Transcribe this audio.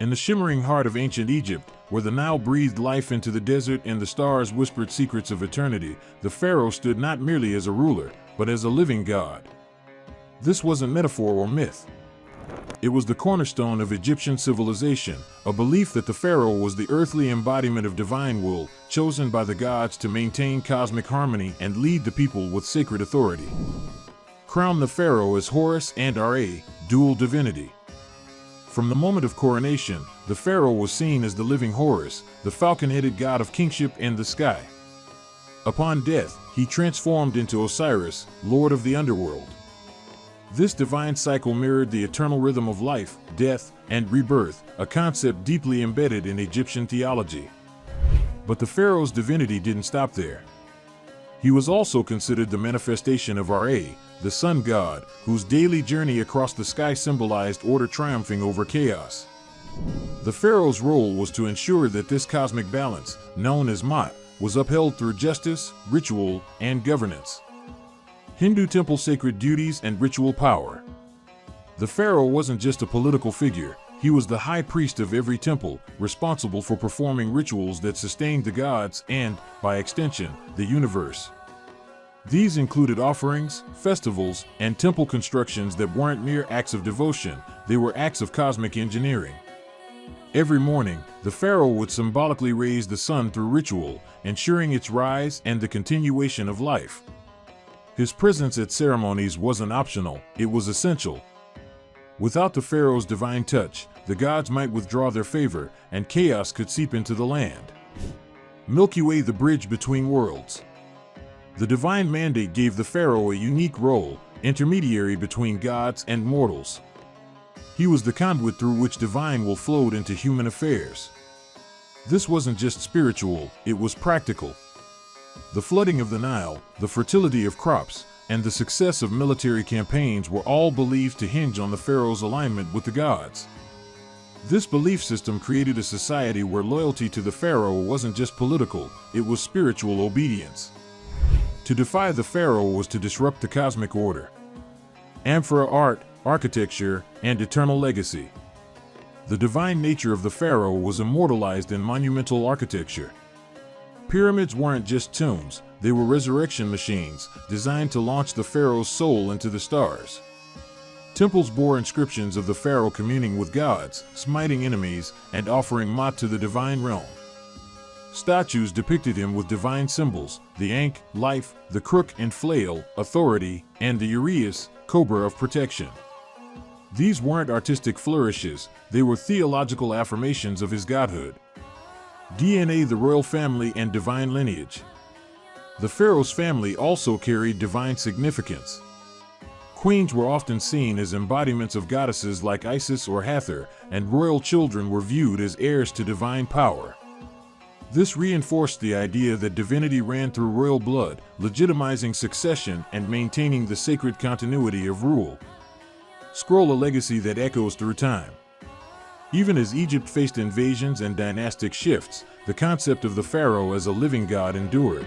In the shimmering heart of ancient Egypt, where the Nile breathed life into the desert and the stars whispered secrets of eternity, the pharaoh stood not merely as a ruler, but as a living god. This wasn't metaphor or myth. It was the cornerstone of Egyptian civilization, a belief that the pharaoh was the earthly embodiment of divine will, chosen by the gods to maintain cosmic harmony and lead the people with sacred authority. Crown the pharaoh as Horus and Ra, dual divinity. From the moment of coronation, the pharaoh was seen as the living Horus, the falcon-headed god of kingship in the sky. Upon death, he transformed into Osiris, lord of the underworld. This divine cycle mirrored the eternal rhythm of life, death, and rebirth, a concept deeply embedded in Egyptian theology. But the pharaoh's divinity didn't stop there. He was also considered the manifestation of Ra, the sun god, whose daily journey across the sky symbolized order triumphing over chaos. The pharaoh's role was to ensure that this cosmic balance, known as Ma'at, was upheld through justice, ritual, and governance. Hindu temple sacred duties and ritual power. The pharaoh wasn't just a political figure, he was the high priest of every temple, responsible for performing rituals that sustained the gods and, by extension, the universe. These included offerings, festivals, and temple constructions that weren't mere acts of devotion, they were acts of cosmic engineering. Every morning, the pharaoh would symbolically raise the sun through ritual, ensuring its rise and the continuation of life. His presence at ceremonies wasn't optional, it was essential. Without the pharaoh's divine touch, the gods might withdraw their favor, and chaos could seep into the land. Milky Way, the bridge between worlds. The divine mandate gave the pharaoh a unique role, intermediary between gods and mortals. He was the conduit through which divine will flowed into human affairs. This wasn't just spiritual, it was practical. The flooding of the Nile, the fertility of crops, and the success of military campaigns were all believed to hinge on the pharaoh's alignment with the gods. This belief system created a society where loyalty to the pharaoh wasn't just political, it was spiritual obedience. To defy the pharaoh was to disrupt the cosmic order. Amphora art, architecture, and eternal legacy. The divine nature of the pharaoh was immortalized in monumental architecture. Pyramids weren't just tombs, they were resurrection machines, designed to launch the pharaoh's soul into the stars. Temples bore inscriptions of the pharaoh communing with gods, smiting enemies, and offering Ma'at to the divine realm. Statues depicted him with divine symbols, the Ankh, life, the crook and flail, authority, and the uraeus, cobra of protection. These weren't artistic flourishes, they were theological affirmations of his godhood. DNA, the royal family and divine lineage. The pharaoh's family also carried divine significance. Queens were often seen as embodiments of goddesses like Isis or Hathor, and royal children were viewed as heirs to divine power. This reinforced the idea that divinity ran through royal blood, legitimizing succession and maintaining the sacred continuity of rule. Scroll, a legacy that echoes through time. Even as Egypt faced invasions and dynastic shifts, the concept of the pharaoh as a living god endured.